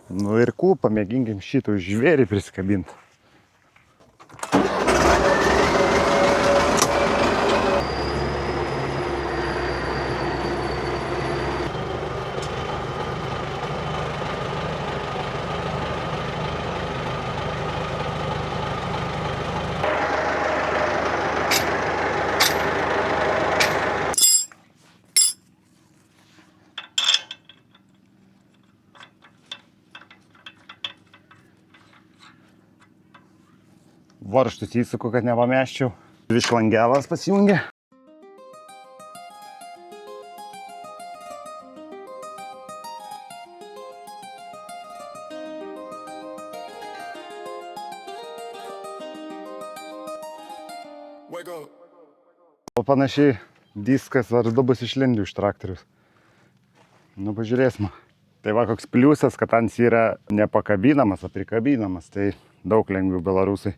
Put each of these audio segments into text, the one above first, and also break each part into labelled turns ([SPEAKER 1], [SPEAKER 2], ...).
[SPEAKER 1] Nu ir pamėginkim šitą žvėrį prisikabinti. Varžtus įsuku, kad nepameščiau. Šlangelas pasijungia. O panašiai diskas ar du bus išlindi iš traktorius. Nu, pažiūrėsim. Tai va, koks pliusas, kad ant yra nepakabinamas, o prikabinamas. Tai daug lengviau belarusai.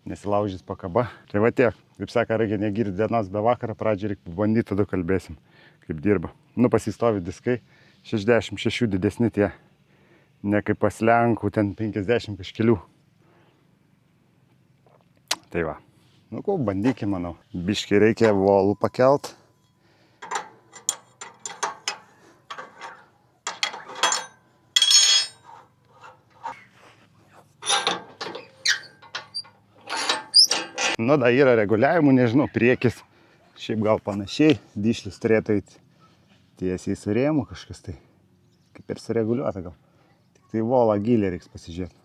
[SPEAKER 1] Nesilaužys pakaba. Tai va tiek. Kaip sako, reikia negirti dienos be vakaro. Pradžiai reikia bandyti, tada kalbėsim, kaip dirba. Nu, pasistovi diskai. 66 didesni tie. Ne kaip pas Lenkų, ten 50 kažkelių. Tai va. Nu, bandykim, manau. Biškai reikia volų pakelt. Nu, da yra reguliavimų, nežinau, priekis, šiaip gal panašiai, dišlis turėtų eiti tiesiai su rėmu kažkas tai, kaip ir sureguliuota gal. Tik tai volą gilį reiks pasižiūrėti.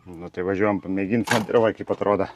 [SPEAKER 1] Nu, tai važiuojam pamėginti sandėrovai, kaip atrodo.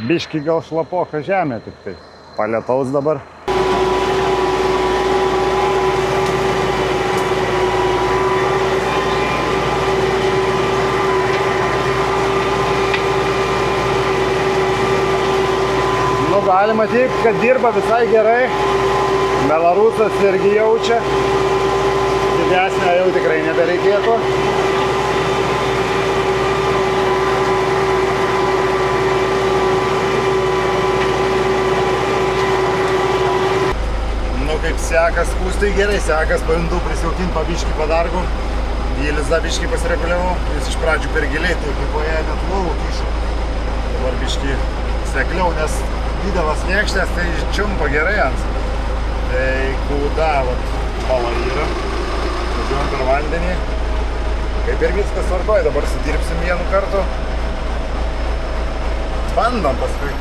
[SPEAKER 1] Biški gal šlapoka žemė tik tai. Palietaus dabar. Nu, galima teikti, kad dirba visai gerai. Belarusas irgi jaučia. Didesnio jau tikrai nebereikėtų. Kaip sekas, kūstai gerai sekas, pajundu prisijaukinti pabiškį padargų. Gylis da biškį pasireguliavau, jis iš pradžių per giliai, tai kaip poje net lovų kišo. Dabar biškį sekliau, nes didelas niekštės, tai čiumpa gerai ant. Tai kūda, pala yra. Važiuojam per vandenį. Kaip ir viskas tvarkoj, dabar sudirbsim vienu kartu. Bandom paskui.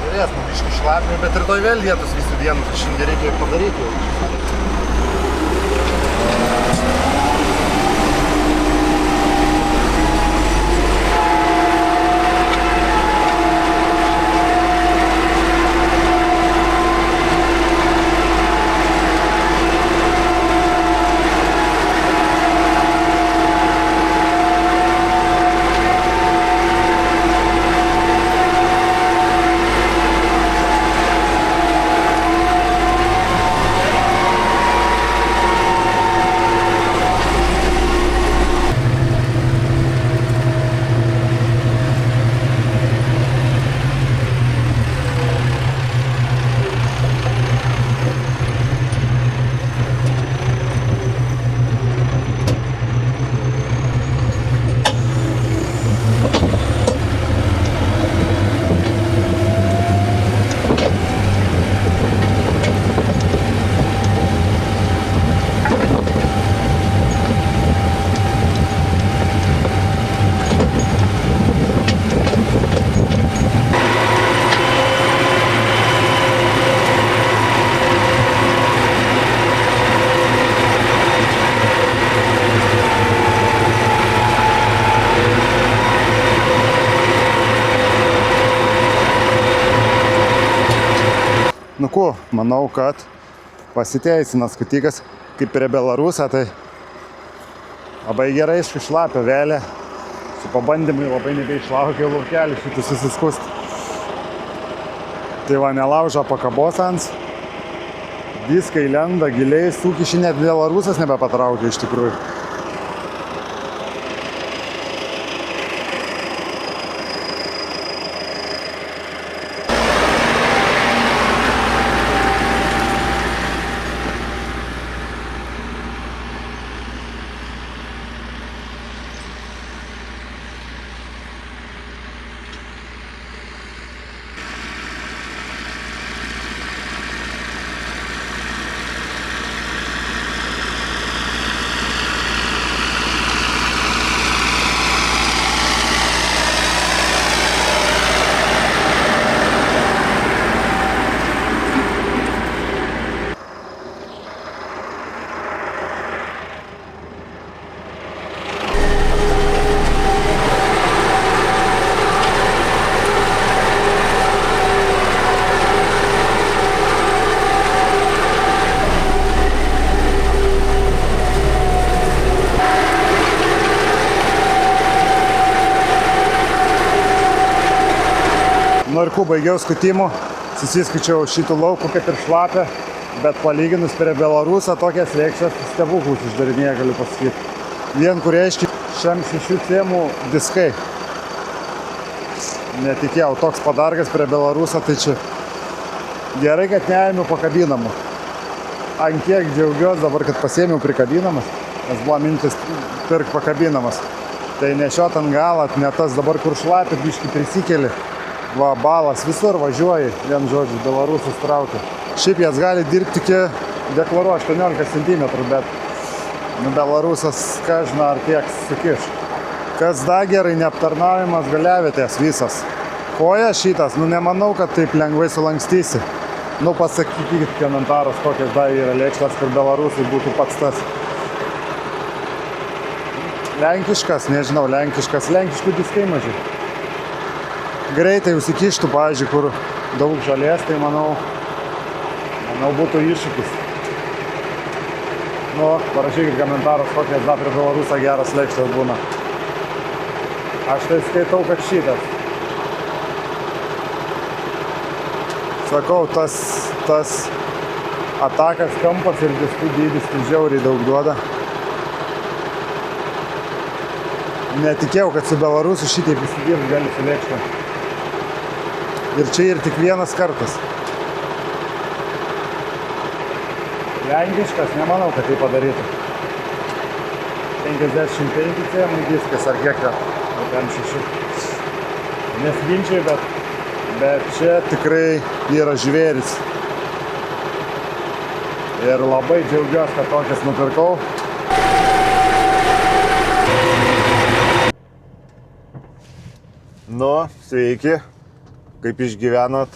[SPEAKER 1] Turės, biškį šlapimai, bet rytoj vėl lietus visų dienų, tai šiandien reikia padaryti jau. Nu ko, manau, kad pasiteisina skutikas kaip prie Belarusą, tai labai gerai šlapia vėlė. Su pabandymai labai nebeišlaukia laukelį šitų susiskust. Tai va, nelaužo pakabos ant. Diskai lenda giliai, sukiši net Belarusas nebepatraukia iš tikrųjų. Nu ir baigiau skutimų, susiskaičiau šitų laukų kaip ir šlapę, bet palyginus prie Belarusą tokias lėkščias stebuklus išdarinėje, galiu pasakyti. Vien kur reiškia šiam 6 cėmų diskai. Netikėjau, toks padargas prie Belarusą, tai čia gerai, kad neėmiau pakabinamų. Ant kiek džiaugiuosi dabar, kad pasėmiau prikabinamas, nes buvo mintis pirk pakabinamas. Tai nešiot ant galą, ne tas dabar kur šlapė, biškį prisikeli. Va, balas visur važiuoji, vien žodžiu, Belarusas traukia. Šiaip jas gali dirbti iki deklaruoja 18 cm, bet Belarusas, ką žinau, ar tiek sukiš. Kas da gerai, neaptarnaujamas galiavietės visas. Koja šitas, nemanau, kad taip lengvai sulankstysi. Pasakykit komentarus, kokias da yra lėkštas, kur Belarusai būtų pats tas. Lenkiškas, nežinau, lenkiškų diskai mažiai. Greitai užsikištų, pavyzdžiui, kur daug žalės, tai manau būtų iššūkis. Parašykit komentarus, kokias da prie Belarusą geras lėkštas būna. Aš tai skaitau, kad šitas. Sakau, tas atakas kampas ir diskų dydis tai žiauriai daug duoda. Netikėjau, kad su Belarusu šitaip įsidirbt gali su lėkštą. Ir čia ir tik vienas kartas. Lenkiškas, nemanau, kad tai padarytų. 55 cėmų diskas ar kiek ten 6. Nesiginčiai, bet čia tikrai yra žvėris. Ir labai džiaugiuosi, kad tokias nupirkau. Sveiki. Kaip išgyvenot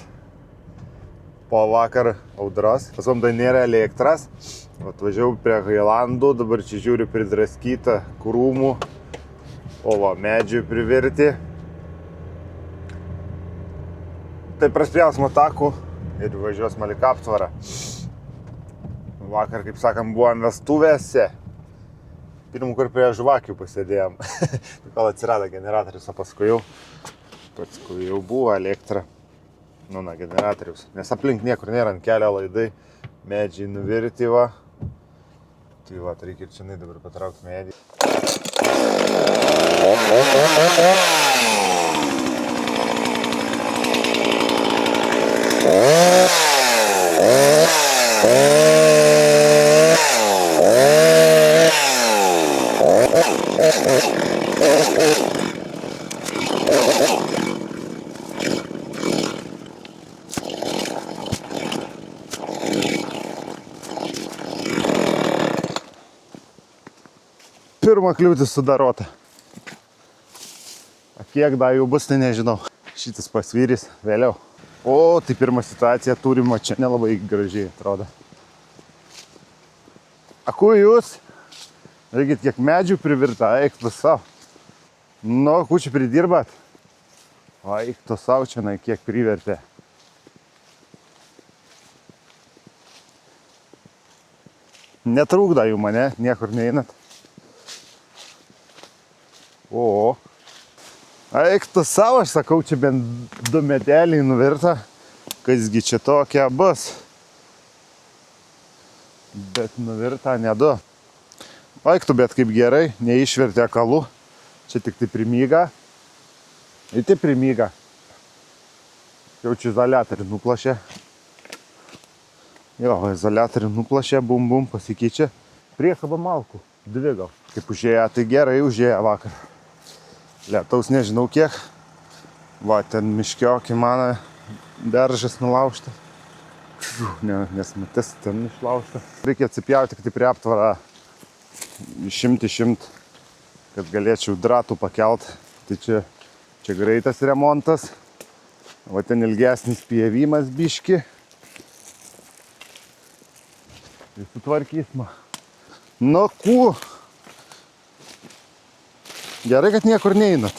[SPEAKER 1] po vakar audros. Pasom tai nėra elektras. Atvažiavau prie Hailandų, dabar čia žiūriu pridraskytą krūmų, o va, medžių privirti. Tai praspjausimo takų ir važiuos Malikaptvarą. Vakar, kaip sakant, buvom vestuvėse. Pirmų kur prie žvakių pasėdėjom. Kol atsirado generatorius, o paskui jau buvo elektra. Generatorius. Nes aplink niekur nėra ant kelio laidai. Medžiai nuvirti va. Tai va, reikia ir čia dabar patraukti medį. Pirma kliūtis sudarota. Kiek da jau bus, tai nežinau. Šitas pasvyrys vėliau. O, tai pirma situacija turima čia nelabai gražiai atrodo. Aku jūs? Reikit, kiek medžių privirta, eik tu savo. Kučių pridirbat? Eik tu savo čia, kiek privertė. Netrūkda jų mane, niekur neinat. O. Eik tu savo, aš sakau, čia bent 2 medeliai nuvirta. Kasgi čia tokia bus. Bet nuvirta ne 2. Eik tu, bet kaip gerai, neišvertė kalų. Čia tik tai primyga. Ir tai primyga. Jau čia izoliatorių nuplašė. Jo, izoliatorių nuplašė, bum bum, pasikeičia. Priekaba malkų, 2 gal. Kaip užėjo, tai gerai užėjo vakar. Lietaus nežinau kiek. Va, ten miškiokį mano beržas nulaužta. Nesmatis, ten išlaužta. Reikia atsipjauti tik tai prie aptvarą išimt, kad galėčiau dratų pakelt. Tai čia greitas remontas. Va, ten ilgesnis pjavimas biški. Ir sutvarkysma. Nu, kū. Gerai, kad niekur neinat.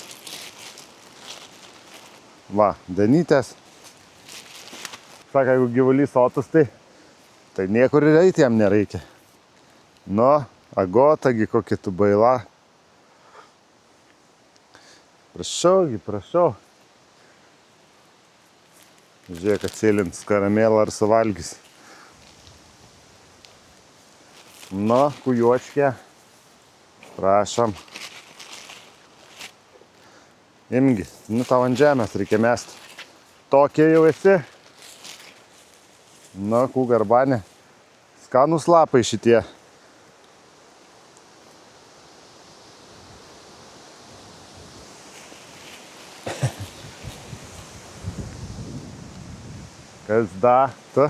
[SPEAKER 1] Va, Danytės. Saka, jeigu gyvulys sotus, tai niekur ir eiti jam nereikia. Nu, Agotagi, kokia tu baila. Prašau. Žiūrėk, atsėlins karamelą ar suvalgys. Nu, kujuočkė. Prašom. Imgi, nu tau ant žemės reikia mesti. Tokie jau esi. Nu, garbanė. Skanūs lapai šitie. Kas da? Tu?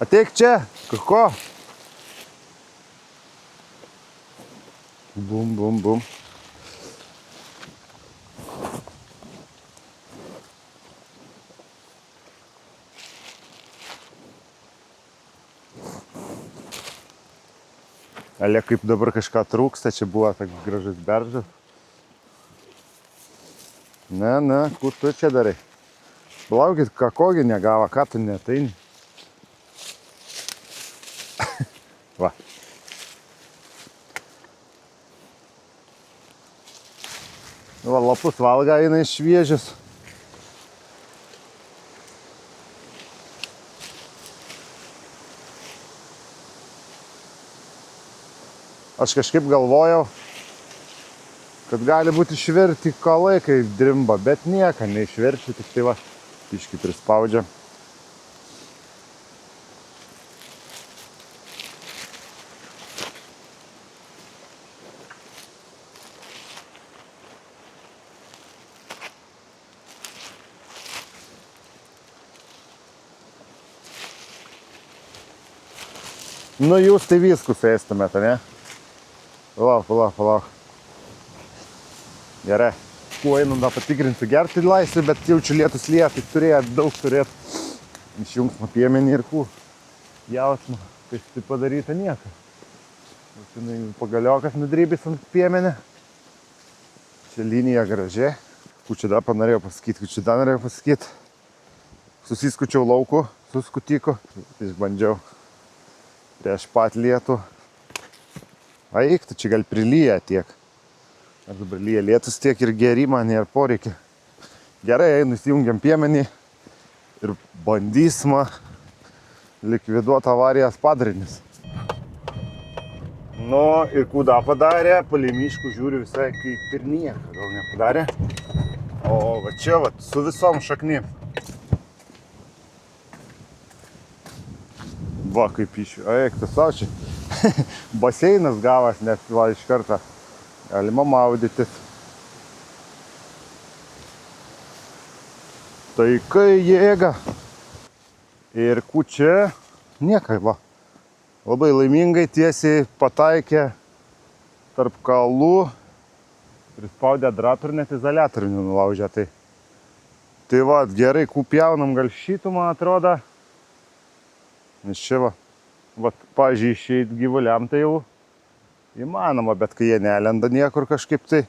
[SPEAKER 1] Ateik čia. Kako? Bum. Ale kaip dabar kažką trūksta, čia buvo toks gražus beržas. Ne, kur tu čia darai? Palaukit, kakogi negavo, ką tu netain? Va. Va, lapus valga, eina šviežius. Aš kažkaip galvojau, kad gali būti išverti kalai, kai drimba, bet nieko neišverčiu, tik tai va, biškį prispaudžia. Nu, jūs tai viskus ėstumėte, ne? Palauk. Gerai. Kuo einam dar patikrinti gerti laisvę, bet jaučiu lietus lietai daug turėtų. Išjungs nuo piemenį ir kuo. Jausmą, kai tai padaryta nieko. Pagaliokas nudrybys ant piemenį. Čia linija gražiai. Čia dar norėjau pasakyti. Susiskučiau lauku, suskutiku. Išbandžiau prieš pat lietų. Eik, tu čia gal prilyja tiek. Ar dabar lyja lietus tiek ir gerimą, nėra poreikia. Gerai, nusijungiam piemenį ir bandysime likviduoti avarijos padarinius. Nu, ir kuda padarė, palei miškų žiūriu visai kaip ir nieko, gal nepadarė. O va čia, va, su visom šaknim. Va, kaip eik, tu savo čia. Baseinas gavas, nes va iš karto galima maudytis. Tai kai jėga. Ir čia niekai, va. Labai laimingai tiesiai pataikė tarp kalų. Prispaudė dratų ir net izoliatorių nulaužė. Tai va, gerai, pjaunam gal šitų, man atrodo. Nes čia va. Vat, pažiūrėjau, išeit gyvuliam tai jau įmanoma, bet kai jie nelenda niekur kažkaip tai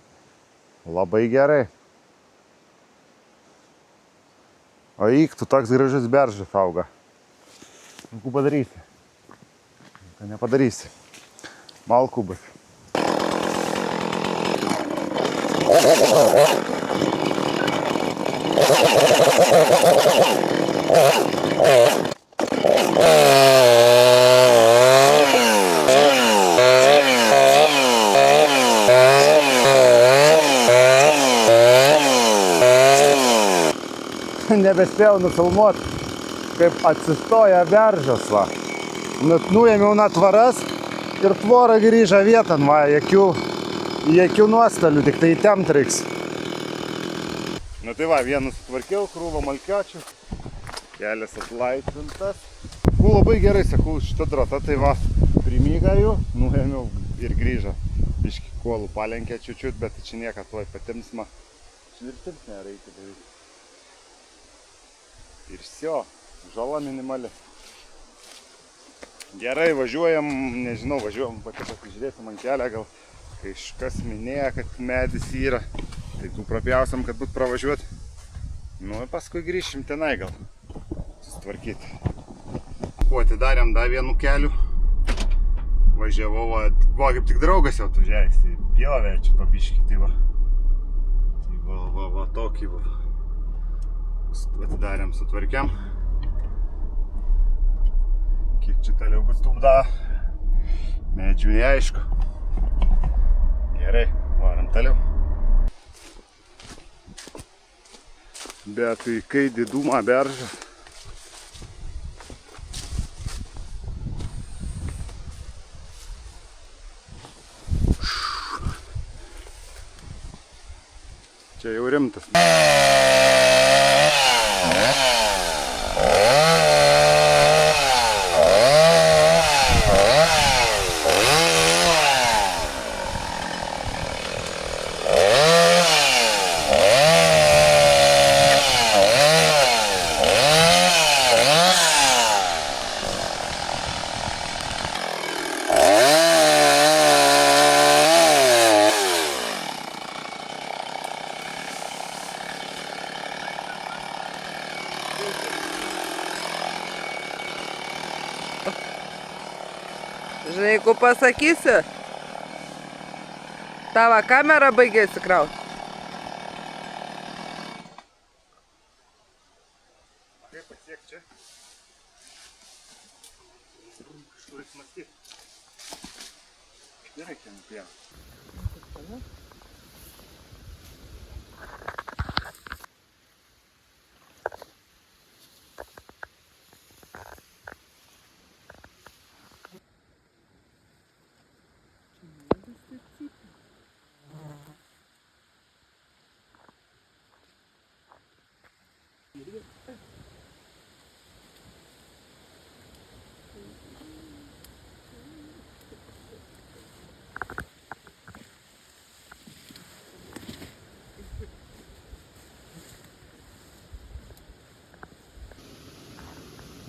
[SPEAKER 1] labai gerai. O eik, tu toks gražus beržas auga. Nu, ką padarysi? Ką nepadarysi. Malkų bus. Nebespėjau nufilmuot, kaip atsistoja beržas, va. Nuėmiau net tvaras ir tvora grįžo vietan, va, jokių nuostolių, tik tai įtempt reiks. Nu tai va, vienus sutvarkiau, krūvą malkiočių, kelias atlaisvintas. Labai gerai, sakau, šitą drotą, tai va, primyga jų, nuėmiau ir grįžo. Biškį kuolų palenkė čiučiut, bet čia nieka tuoj patimsma. Švirtims nereikia daryti. Ir всё, žala minimali. Gerai, važiuojam, nežinau, važiuojam, pasižiūrėsim ant kelią, gal kažkas minėjo, kad medis yra. Tai tų prapjausiam, kad būt pravažiuoti. Nu, paskui grįšim tenai gal susitvarkyti. Kuo atidarėm dar vienų kelių. Važiavau, va, kaip tik draugas jau atvažiavęs, tai pjovė čia pabiškį, tai va. Tai va, tokį va. Atidarėm, sutvarkiam. Kiek čia toliau bus tūpda, medžių neaišku. Gerai, varam toliau. Bet tai kai didumą beržas. Čia jau rimtas.
[SPEAKER 2] Žinai, ko pasakysiu? Tavo kamera baigė įsikrauti.
[SPEAKER 1] Kaip pasiek čia? Kažkur įsmastyti. Nereikia nupjauti.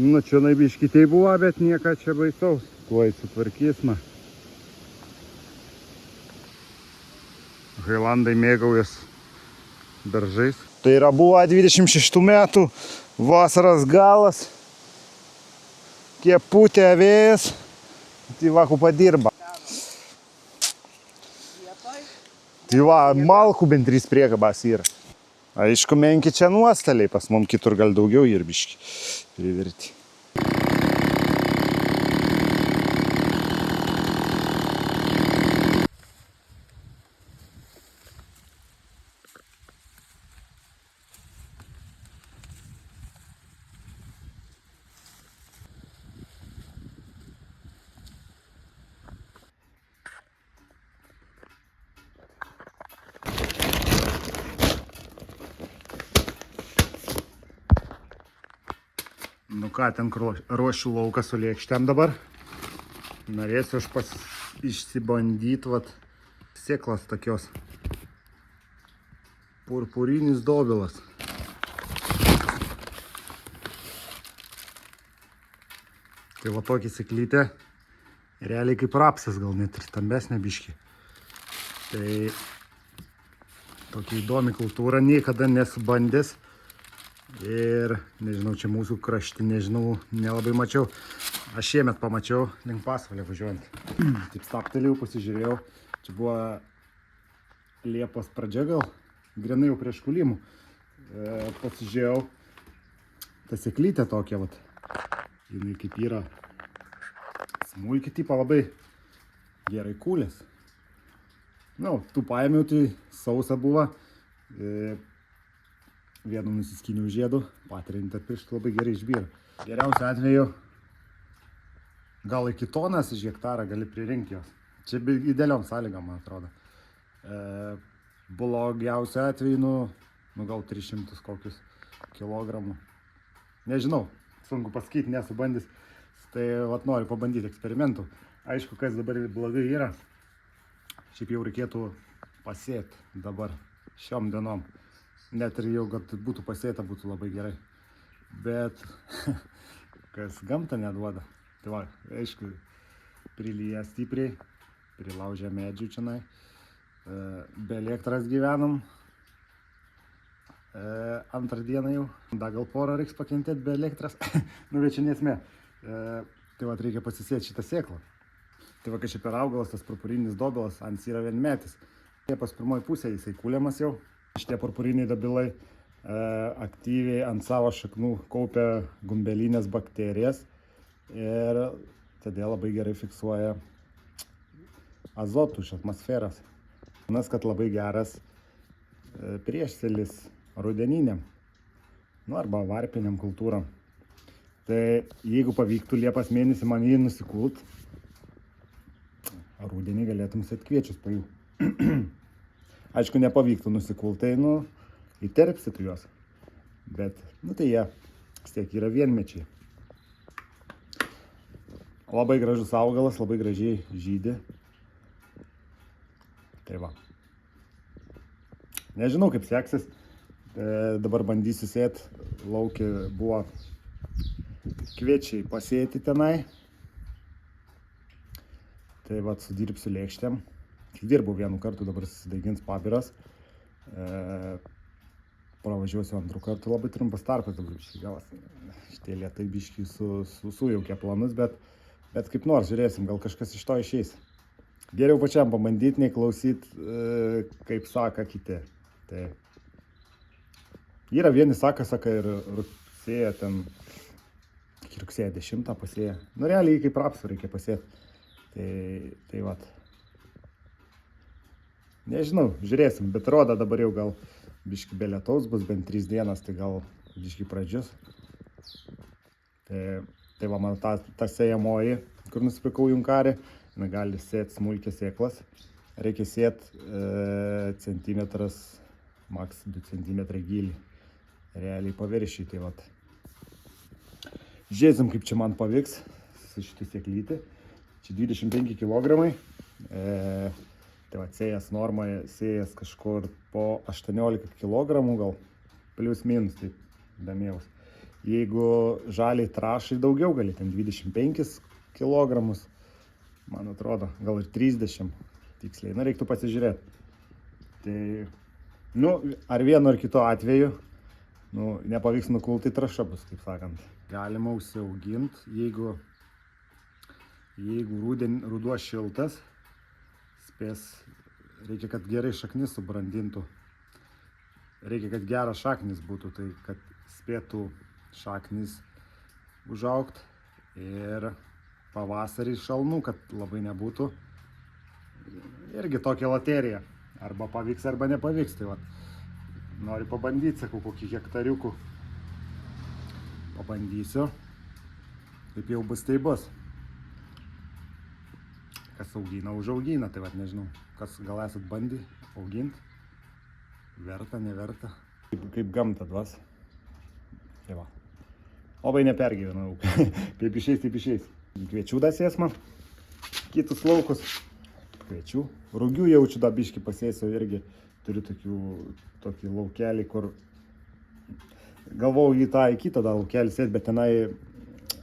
[SPEAKER 1] Nu, čia naibiški tai buvo, bet nieko čia baisaus. Tuoj sutvarkysime. Hailandai mėgaujas beržais. Tai yra buvo 26 metų, vasaros galas, keputė vėjas, tai va, kupa dirba. Tai va, malkų bent 3 priekabas yra. Aišku, menki čia nuostoliai, pas mum kitur gal daugiau ir biški privirti. Nu ką, ten ruošiu lauką su lėkštėm dabar. Norėsiu aš išsibandyti vat sėklas tokios. Purpurinis dobilas. Tai va tokį sėklytę. Realiai kaip rapsas, gal net ir stambesnė biškį. Tai tokia įdomi kultūra, niekada nesu bandęs. Ir nežinau, čia mūsų krašti, nežinau, nelabai mačiau. Aš šiemet pamačiau link Pasvalio važiuojant. Taip staptelėjau, pasižiūrėjau. Čia buvo Liepos pradžia gal, grinai jau prieš kulimų. Pasižiūrėjau tą sėklytę tokią, vat. Jinai kaip yra smulki tipo labai gerai kūlės. Nu, tų paėmiau, tai sausa buvo. Vienu nusiskiniu žiedu, patrinti tarp pirštų labai gerai išbyra. Geriausiu atveju gal iki tonas iš hektarą gali pririnkti jos. Čia idealiom sąlygom, man atrodo. Blogiausiu atveju, nu gal 300 kokius kilogramų. Nežinau, sunku pasakyti, nesu bandys. Tai vat noriu pabandyti eksperimentų. Aišku, kas dabar blogai yra. Šiaip jau reikėtų pasėti dabar šiom dienom. Net ir jau, kad būtų pasėta, būtų labai gerai. Bet kas gamta neduoda. Tai va, aišku, prilyja stipriai, prilaužia medžių čionai. Be elektras gyvenam. Antrą dieną jau. Dar gal porą reiks pakentėti be elektras. Nu, bet čia nesmė. Tai va, reikia pasisėti šitą sėklą. Tai va, kai čia per augalas, tas purpurinis dobelas, ant yra vienmetis. Liepos pirmoji pusė jisai kūliamas jau. Šitie purpuriniai dobilai aktyviai ant savo šaknų kaupia gumbelinės bakterijas ir todėl labai gerai fiksuoja azotų iš atmosferos. Nes kad labai geras priešsėlis rudeniniam, nu arba varpiniam kultūram. Tai jeigu pavyktų Liepos mėnesį man jį nusikult, rudenį galėtum sėt kviečius po jų. Aišku, nepavyktų nusikult, tai, įterpsit juos. Bet, tai jie vis tiek yra vienmečiai. Labai gražus augalas, labai gražiai žydi. Tai va. Nežinau, kaip seksis. Dabar bandysiu sėti. Lauke buvo kviečiai pasėti tenai. Tai va, sudirbsiu lėkštėm. Dirbau vienu kartu, dabar susidaigins pabiras. Pravažiuosiu antrų kartų, labai trumpas tarpas dabar biškį gavas. Šitie lietai biškį sujaukė planus, bet kaip nors žiūrėsim, gal kažkas iš to išeis. Geriau pačiam pabandyti, nei klausyti, kaip saka kiti. Tai yra vieni saka ir rugsėjo ten, iki rugsėjo 10 pasėja. Nu, realiai kaip rapsų reikia pasėti. Tai vat. Nežinau, žiūrėsim, bet rodo dabar jau gal biški be lietaus bus bent 3 dienas, tai gal biški pradžius. Tai va, man ta sėjamoji, kur nusipirkau junkarį, gali sėti smulkės sėklas. Reikia sėti centimetras, maks 2 cm gylį. Realiai paviršiui, tai vat. Žiūrėsim, kaip čia man pavyks su šitą sėklytį. Čia 25 kg. Tai va, sėjas normoje, sėjas kažkur po 18 kg gal, plius minus, taip, damėjaus. Jeigu žaliai trašai daugiau, gali ten 25 kg, man atrodo, gal ir 30 tiksliai, reiktų pasižiūrėti. Tai, ar vienu ar kitu atveju, nepavyks nukulti, traša bus, kaip sakant. Galima užsiauginti, jeigu ruduo šiltas, reikia, kad gerai šaknis subrandintų. Reikia, kad geras šaknis būtų, tai kad spėtų šaknis užaugti ir pavasarį šalnų, kad labai nebūtų. Irgi tokia loterija. Arba pavyks, arba nepavyks. Tai va, noriu pabandyti, sakau, kokį hektariukų pabandysiu. Kaip jau bus, tai bus. Kas augina, užaugina, tai vat nežinau, kas gal esat bandy auginti, verta, neverta. Kaip gamta duos. Tai va. Labai nepergyvenau. Kaip išeis, taip išeis. Kviečių dasės man, kitus laukus. Kviečių. Rugių jaučiu da biškį pasėsiu irgi. Turiu tokį laukelį, kur galvau į tą į kitą da laukelį sėti, bet tenai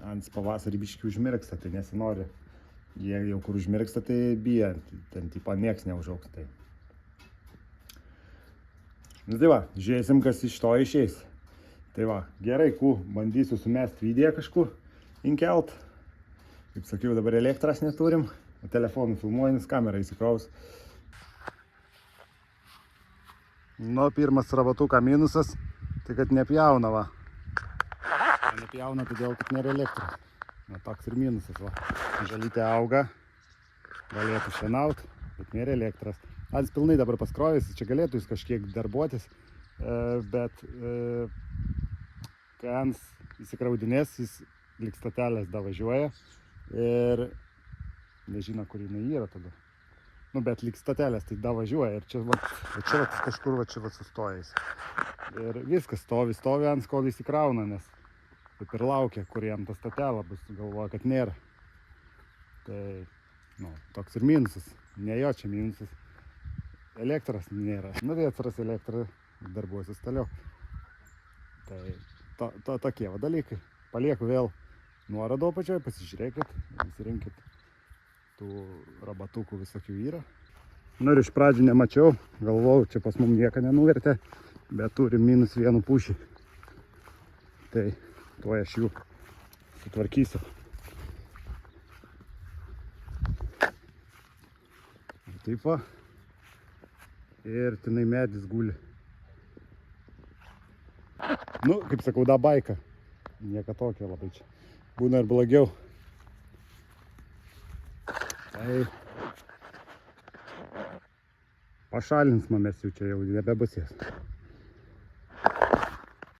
[SPEAKER 1] ant pavasarį biškį užmirksta, tai nesinori. Jie jau kur užmirksta, tai bijo, ten tipo nieks neužaugs. Tai va, žiūrėsim, kas iš to išeis. Tai va, gerai, bandysiu sumesti video kažkur inkelt. Kaip sakiau, dabar elektras neturim, o telefonų filmuojinis kamera įsikraus. Nu, pirmas rabatuką minusas, tai kad nepjauna, va. Nepjauna todėl, kad nėra elektros. Na, toks ir minusas, va. Žalytė auga, galėtų šienaut, bet nėra elektros. Ants pilnai dabar paskrovęs, čia galėtų jis kažkiek darbuotis, bet kai ants įsikraudinės, jis lyg statelės davažiuoja ir nežino, kur jinai yra tada. Nu, bet lyg statelės tai davažiuoja ir čia kažkur sustojęs. Ir viskas stovi ant, kol įsikrauna, nes taip ir laukia, kur jam ta statelė bus, galvoja, kad nėra. Tai, nu, toks ir minusas, ne jo čia minusas. Elektros nėra. Nu, tai atsiras elektra, darbuosis toliau. Tai tokie va dalykai. Palieku vėl nuorodą apačioj, pasižiūrėkit, įsirinkit. Tų rabatukų visokių yra. Nu ir iš pradžių nemačiau, galvojau, čia pas mum nieko nenuvertė, bet turim -1 pušį. Tai tuoj aš jų sutvarkysiu. Taip va. Ir tenai medis guli. Nu, kaip sakau, da baika. Nieka tokia labai čia. Būna ir blogiau. Tai pašalins mamės jau čia jau nebebusės.